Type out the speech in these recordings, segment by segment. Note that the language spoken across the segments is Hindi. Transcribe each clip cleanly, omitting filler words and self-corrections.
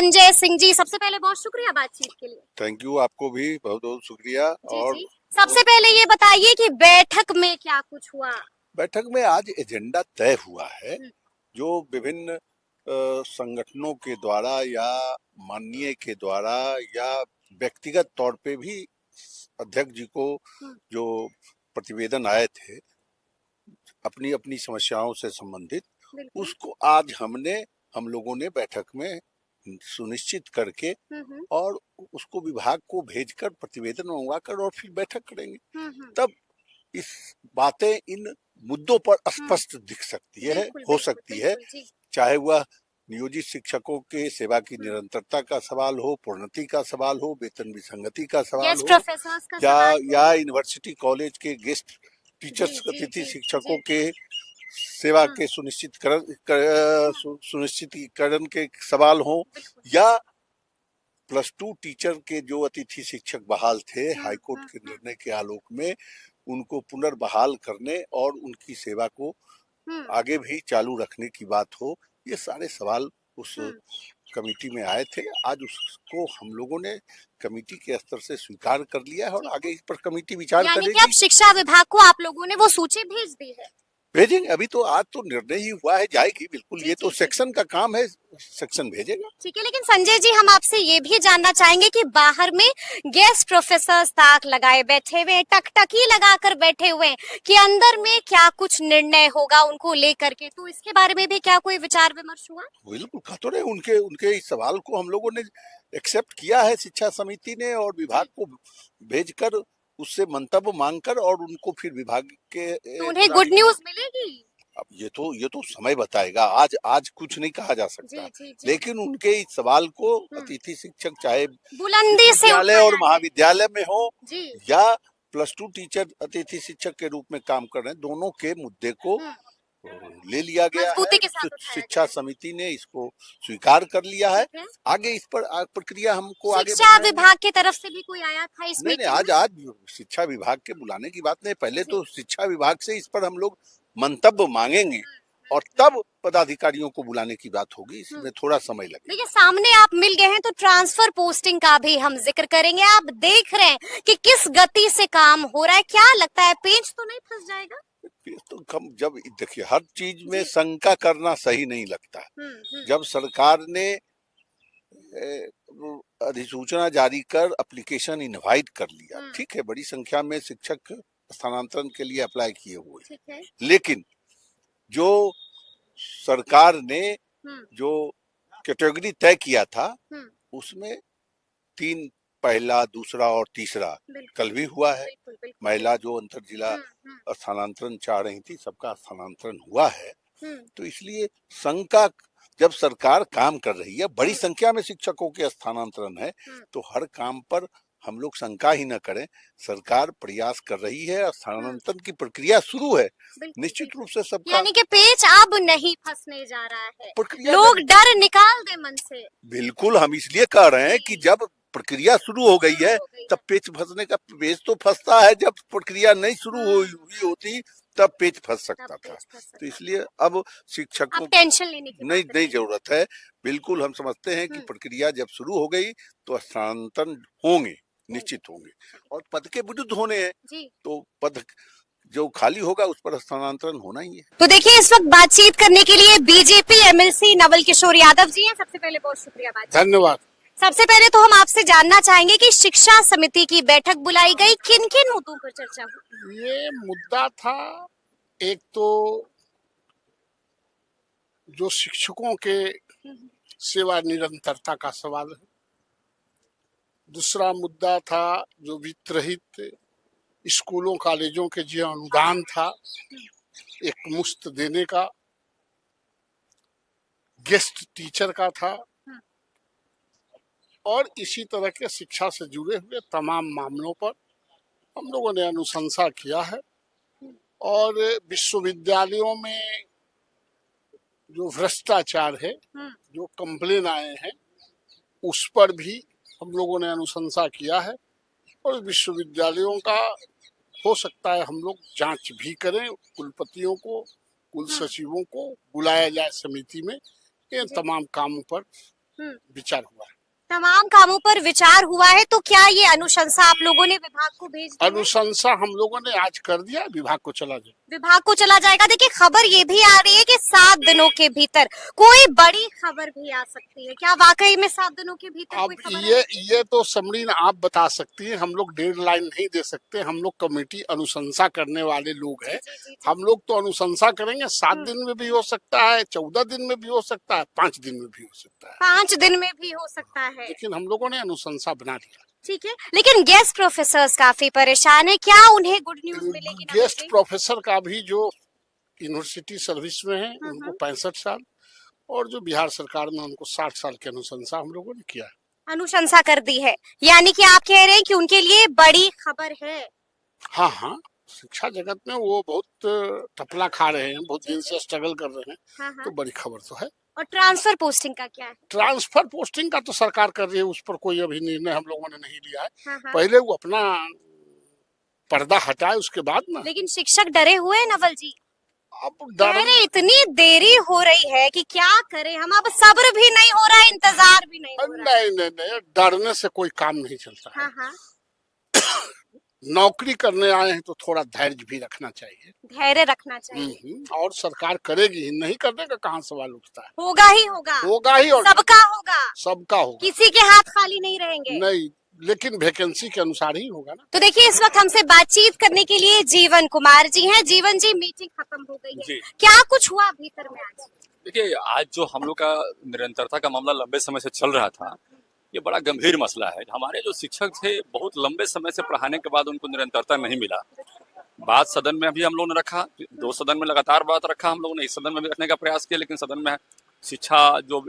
संजय सिंह जी, सबसे पहले बहुत शुक्रिया बातचीत के लिए। थैंक यू, आपको भी बहुत बहुत शुक्रिया। और जी। सबसे पहले ये बताइए कि बैठक में क्या कुछ हुआ? बैठक में आज एजेंडा तय हुआ है, जो विभिन्न संगठनों के द्वारा या माननीय के द्वारा या व्यक्तिगत तौर पे भी अध्यक्ष जी को जो प्रतिवेदन आए थे अपनी अपनी समस्याओं से संबंधित, उसको आज हम लोगों ने बैठक में सुनिश्चित करके और उसको विभाग को भेजकर प्रतिवेदन मंगवाकर और फिर बैठक करेंगे। तब इस बातें इन मुद्दों पर स्पष्ट दिख सकती है, हो सकती है, चाहे वह नियोजित शिक्षकों के सेवा की निरंतरता का सवाल हो, प्रोन्नति का सवाल हो, वेतन विसंगति का सवाल हो, या यूनिवर्सिटी कॉलेज के गेस्ट टीचर्स अतिथि शिक्षकों के सेवा के सुनिश्चितीकरण के सवाल हो, या +2 टीचर के जो अतिथि शिक्षक बहाल थे हाईकोर्ट के निर्णय के आलोक में, उनको पुनर्बहाल करने और उनकी सेवा को आगे भी चालू रखने की बात हो। ये सारे सवाल उस कमेटी में आए थे। आज उसको हम लोगों ने कमेटी के स्तर से स्वीकार कर लिया है और आगे इस पर कमेटी विचार करेगी। यानी कि अब शिक्षा विभाग को आप लोगों ने वो सूची भेज दी है? भेजेंगे, अभी तो आज तो निर्णय ही हुआ है, जाएगी बिल्कुल। ये तो सेक्शन का काम है, सेक्शन भेजेगा। ठीक है, लेकिन संजय जी हम आपसे ये भी जानना चाहेंगे कि बाहर में गेस्ट प्रोफेसर ताक लगाए बैठे हुए, टकटकी लगाकर बैठे हुए कि अंदर में क्या कुछ निर्णय होगा उनको लेकर के, तो इसके बारे में भी क्या कोई विचार विमर्श हुआ? बिल्कुल, कहा तो रहे, उनके इस सवाल को हम लोगों ने एक्सेप्ट किया है शिक्षा समिति ने, और विभाग को भेजकर उससे मंतव्य मांगकर और उनको फिर विभाग के तो उन्हें गुड न्यूज मिलेगी। अब ये तो समय बताएगा। आज कुछ नहीं कहा जा सकता। लेकिन उनके इस सवाल को अतिथि शिक्षक चाहे बुलंदी से विद्यालय और महाविद्यालय में हो या +2 टीचर अतिथि शिक्षक के रूप में काम कर रहे हैं, दोनों के मुद्दे को ले लिया गया है। शिक्षा समिति ने इसको स्वीकार कर लिया है। आगे इस पर प्रक्रिया हमको आगे शिक्षा विभाग की तरफ से भी कोई आया था इसमें? नहीं, आज शिक्षा विभाग के बुलाने की बात नहीं, पहले तो शिक्षा विभाग से इस पर हम लोग मंतव्य मांगेंगे और तब पदाधिकारियों को बुलाने की बात होगी। इसमें थोड़ा समय लगेगा। देखिए, सामने आप मिल गए हैं तो ट्रांसफर पोस्टिंग का भी हम जिक्र करेंगे। आप देख रहे हैं कि किस गति से काम हो रहा है, क्या लगता है पेच तो नहीं फंस जाएगा? तो कम, जब देखिए हर चीज में शंका करना सही नहीं लगता। जब सरकार ने अधिसूचना जारी कर एप्लीकेशन इनवाइट कर लिया, ठीक है, बड़ी संख्या में शिक्षक स्थानांतरण के लिए अप्लाई किए हुए, लेकिन जो सरकार ने जो कैटेगरी तय किया था उसमें 3, पहला, दूसरा और तीसरा कल भी हुआ है। महिला जो अंतर जिला स्थानांतरण चाह रही थी, सबका स्थानांतरण हुआ है। तो इसलिए शंका, जब सरकार काम कर रही है, बड़ी संख्या में शिक्षकों के स्थानांतरण है, तो हर काम पर हम लोग शंका ही न करें। सरकार प्रयास कर रही है, स्थानांतरण की प्रक्रिया शुरू है, निश्चित रूप से सबका। यानी कि पेच अब नहीं फंसने जा रहा है, लोग डर निकाल दे मन से। बिल्कुल, हम इसलिए कह रहे हैं कि जब प्रक्रिया शुरू हो गई है तब पेच फंसने का, पेच तो फंसता है जब प्रक्रिया नहीं शुरू हुई होती, तब पेच फंस सकता था। तो इसलिए अब शिक्षकों टेंशन लेने की नहीं जरूरत है। बिल्कुल, हम समझते हैं कि प्रक्रिया जब शुरू हो गई तो स्थानांतरण होंगे, निश्चित होंगे, और पद के विरुद्ध होने हैं तो पद जो खाली होगा उस पर स्थानांतरण होना ही है। तो देखिए, इस वक्त बातचीत करने के लिए बीजेपी एमएलसी नवल किशोर यादव जी हैं। सबसे पहले बहुत शुक्रिया बातचीत। धन्यवाद। सबसे पहले तो हम आपसे जानना चाहेंगे कि शिक्षा समिति की बैठक बुलाई गई, किन किन मुद्दों पर चर्चा हुई? ये मुद्दा था, एक तो जो शिक्षकों के सेवा निरंतरता का सवाल है, दूसरा मुद्दा था जो वित्त रहित स्कूलों कॉलेजों के जो अनुदान था एक मुफ्त देने का, गेस्ट टीचर का था, और इसी तरह के शिक्षा से जुड़े हुए तमाम मामलों पर हम लोगों ने अनुशंसा किया है। और विश्वविद्यालयों में जो भ्रष्टाचार है, जो कंप्लेन आए हैं, उस पर भी हम लोगों ने अनुशंसा किया है। और विश्वविद्यालयों का हो सकता है हम लोग जांच भी करें, कुलपतियों को, कुल सचिवों को बुलाया जाए समिति में, इन तमाम कामों पर विचार हुआ है। तमाम कामों पर विचार हुआ है, तो क्या ये अनुशंसा आप लोगों ने विभाग को भेज दी है? अनुशंसा हम लोगों ने आज कर दिया, विभाग को चला जाए। विभाग को चला जाएगा। देखिए खबर ये भी आ रही है कि 7 दिनों के भीतर कोई बड़ी खबर भी आ सकती है। क्या वाकई में 7 दिनों के भीतर अब कोई खबर ये तो समरीन आप बता सकती हैं, हम लोग डेडलाइन नहीं दे सकते। हम लोग कमेटी अनुशंसा करने वाले लोग हैं। हम लोग तो अनुशंसा करेंगे। 7 दिन में भी हो सकता है, 14 दिन में भी हो सकता है, 5 दिन में भी हो सकता है, 5 दिन में भी हो सकता है, लेकिन हम लोगों ने अनुशंसा बना लिया। ठीक है। लेकिन गेस्ट प्रोफेसर्स काफी परेशान है, क्या उन्हें गुड न्यूज मिलेगी? गेस्ट प्रोफेसर का भी जो यूनिवर्सिटी सर्विस में है उनको 65 साल, और जो बिहार सरकार में उनको 60 साल की अनुशंसा हम लोगों ने किया है। अनुशंसा कर दी है, यानी कि आप कह रहे हैं कि उनके लिए बड़ी खबर है। हाँ हाँ, शिक्षा जगत में वो बहुत टपला खा रहे हैं, बहुत दिन से स्ट्रगल कर रहे हैं। हाँ। तो बड़ी खबर तो है। और ट्रांसफर पोस्टिंग का क्या है? ट्रांसफर पोस्टिंग का तो सरकार कर रही है, उस पर कोई अभी निर्णय हम लोगों ने नहीं लिया है। हाँ। पहले वो अपना पर्दा हटाए, उसके बाद ना। लेकिन शिक्षक डरे हुए हैं नवल जी, अब कह रहे इतनी देरी हो रही है कि क्या करें हम, अब सब्र भी नहीं हो रहा है, इंतजार भी नहीं हो रहा है। नहीं, डरने से कोई काम नहीं चलता है। हाँ। नौकरी करने आए हैं तो थोड़ा धैर्य भी रखना चाहिए। धैर्य रखना चाहिए। और सरकार करेगी ही, नहीं करने का कहाँ सवाल उठता है। होगा ही होगा, होगा ही, और सबका होगा, सबका होगा, किसी के हाथ खाली नहीं रहेंगे। नहीं, लेकिन वैकेंसी के अनुसार ही होगा ना। तो देखिए इस वक्त हमसे बातचीत करने के लिए जीवन कुमार जी हैं। जीवन जी, मीटिंग खत्म हो गई है, क्या कुछ हुआ भीतर में आज? देखिए आज जो हम लोग का निरंतरता का मामला लंबे समय से चल रहा था, ये बड़ा गंभीर मसला है। हमारे जो शिक्षक थे बहुत लंबे समय से पढ़ाने के बाद उनको निरंतरता नहीं मिला। बात सदन में भी हम लोगों ने रखा, 2 सदन में लगातार बात रखा हम लोगों ने, इस सदन में भी रखने का प्रयास किया, लेकिन सदन में शिक्षा जो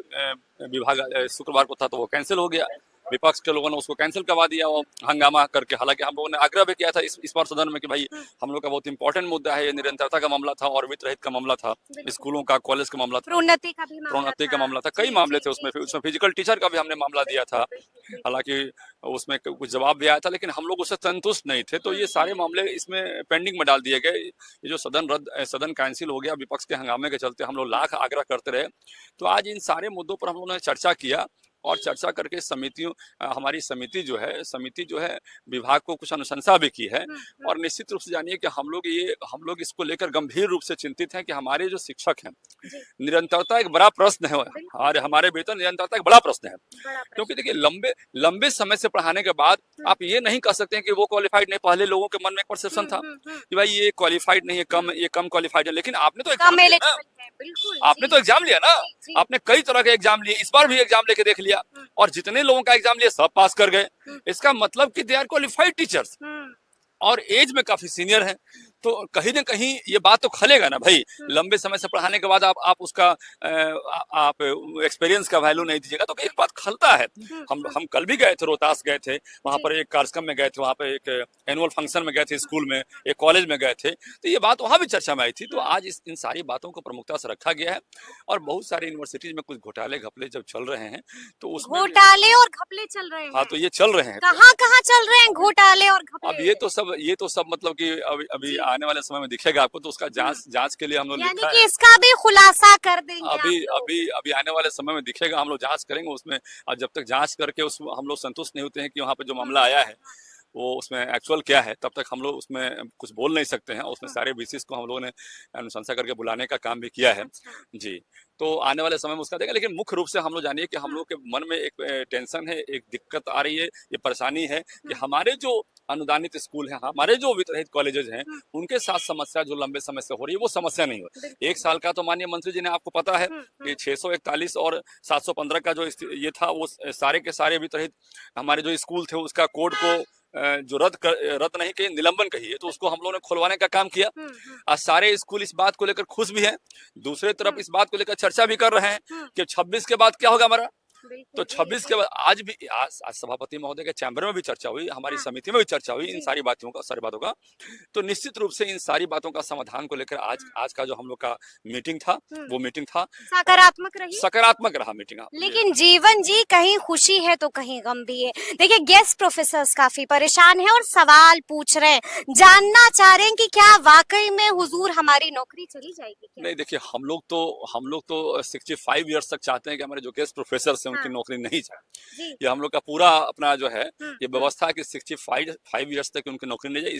विभाग शुक्रवार को था तो वो कैंसिल हो गया। विपक्ष के लोगों ने उसको कैंसिल करवा दिया वो हंगामा करके। हालांकि हम लोगों ने आग्रह भी किया था इस बार सदन में कि भाई हम लोग का बहुत इंपॉर्टेंट मुद्दा है, ये निरंतरता का मामला था और वित्त रहित का मामला था, स्कूलों का, कॉलेज का मामला था, प्रोन्नति का मामला था, कई मामले थे उसमें फिजिकल टीचर का भी हमने मामला दिया था। हालांकि उसमें कुछ जवाब भी आया था, लेकिन हम लोग उससे संतुष्ट नहीं थे, तो ये सारे मामले इसमें पेंडिंग में डाल दिए गए। ये जो सदन कैंसिल हो गया विपक्ष के हंगामे के चलते, हम लोग लाख आग्रह करते रहे। तो आज इन सारे मुद्दों पर हम लोगों ने चर्चा किया, और चर्चा करके हमारी समिति जो है विभाग को कुछ अनुशंसा भी की है। और निश्चित रूप से जानिए कि हम लोग इसको लेकर गंभीर रूप से चिंतित हैं कि हमारे जो शिक्षक हैं, निरंतरता एक बड़ा प्रश्न है, और हमारे भीतर निरंतरता एक बड़ा प्रश्न है। क्योंकि देखिए लंबे समय से पढ़ाने के बाद आप ये नहीं कह सकते हैं कि वो क्वालिफाइड नहीं। पहले लोगों के मन में एक परसेप्शन था कि भाई ये क्वालिफाइड नहीं है, ये कम क्वालिफाइड है, लेकिन आपने तो एग्जाम लिया ना, आपने तो एग्जाम लिया ना, आपने कई तरह के एग्जाम लिए, इस बार भी एग्जाम लेके देख लिया, और जितने लोगों का एग्जाम लिया सब पास कर गए। इसका मतलब कि दे आर क्वालिफाइड टीचर्स, और एज में काफी सीनियर हैं। तो कहीं ना कहीं ये बात तो खलेगा ना भाई, लंबे समय से पढ़ाने के बाद आप उसका आप एक्सपीरियंस का वैल्यू नहीं दीजिएगा तो एक बात खलता है। हम कल भी गए थे, रोहतास गए थे, वहां पर एक कार्यक्रम में गए थे, वहां पर एक एनुअल फंक्शन में गए थे, स्कूल में, एक कॉलेज में गए थे, तो ये बात वहां भी चर्चा में आई थी। तो आज इन सारी बातों को प्रमुखता से रखा गया है, और बहुत सारी यूनिवर्सिटीज में कुछ घोटाले घपले जब चल रहे हैं तो उसमें घोटाले और घपले चल रहे हैं। हाँ, तो ये चल रहे हैं, कहाँ चल रहे हैं घोटाले और घपले? अब ये तो सब मतलब कि अभी आने वाले समय में दिखेगा आपको, तो उसका जांच के लिए हम लोग लिखा है, इसका भी खुलासा कर देंगे। अभी आने वाले समय में दिखेगा, हम लोग जांच करेंगे उसमें। और जब तक जांच करके हम लोग संतुष्ट नहीं होते हैं कि वहाँ पे जो मामला आया है वो उसमें एक्चुअल क्या है, तब तक हम लोग उसमें कुछ बोल नहीं सकते हैं। उसमें सारे बीसीस को हम लोगों ने अनुशंसा करके बुलाने का काम भी किया है जी। तो आने वाले समय में उसका देगा, लेकिन मुख्य रूप से हम लोग जानिए कि हम लोग के मन में एक टेंशन है, एक दिक्कत आ रही है, ये परेशानी है कि हमारे जो अनुदानित स्कूल हैं, हमारे जो वित्तरहित कॉलेजेस हैं, उनके साथ समस्या जो लंबे समय से हो रही है वो समस्या नहीं हो। 1 साल का तो माननीय मंत्री जी ने आपको पता है कि 641 और 715 का जो ये था, वो सारे के सारे वित्तरहित हमारे जो स्कूल थे उसका कोड को जो रद्द नहीं कही, निलंबन कही है, तो उसको हम लोगों ने खुलवाने का काम किया। आज सारे स्कूल इस बात को लेकर खुश भी हैं, दूसरी तरफ इस बात को लेकर चर्चा भी कर रहे हैं कि 26 के बाद क्या होगा हमारा। तो 26 के बाद आज सभापति महोदय के चैम्बर में भी चर्चा हुई, हमारी समिति में भी चर्चा हुई इन सारी बातों का। तो निश्चित रूप से इन सारी बातों का समाधान को लेकर आज का जो हम लोग का मीटिंग था वो मीटिंग था सकारात्मक रहा मीटिंग। लेकिन जीवन जी, कहीं खुशी है तो कहीं गम भी है। देखिए गेस्ट प्रोफेसर्स काफी परेशान है और सवाल पूछ रहे हैं, जानना चाह रहे हैं कि क्या वाकई में हुजूर हमारी नौकरी चली जाएगी क्या? नहीं, देखिए हम लोग तो 65 ईयर्स तक चाहते हैं कि हमारे जो गेस्ट प्रोफेसर हैं उनकी हाँ। नौकरी नहीं जाए। जी। ये हम लोग का पूरा अपना जो है हम्म, ये व्यवस्था है कि 65 ईयर्स तक उनकी नौकरी नहीं जाए।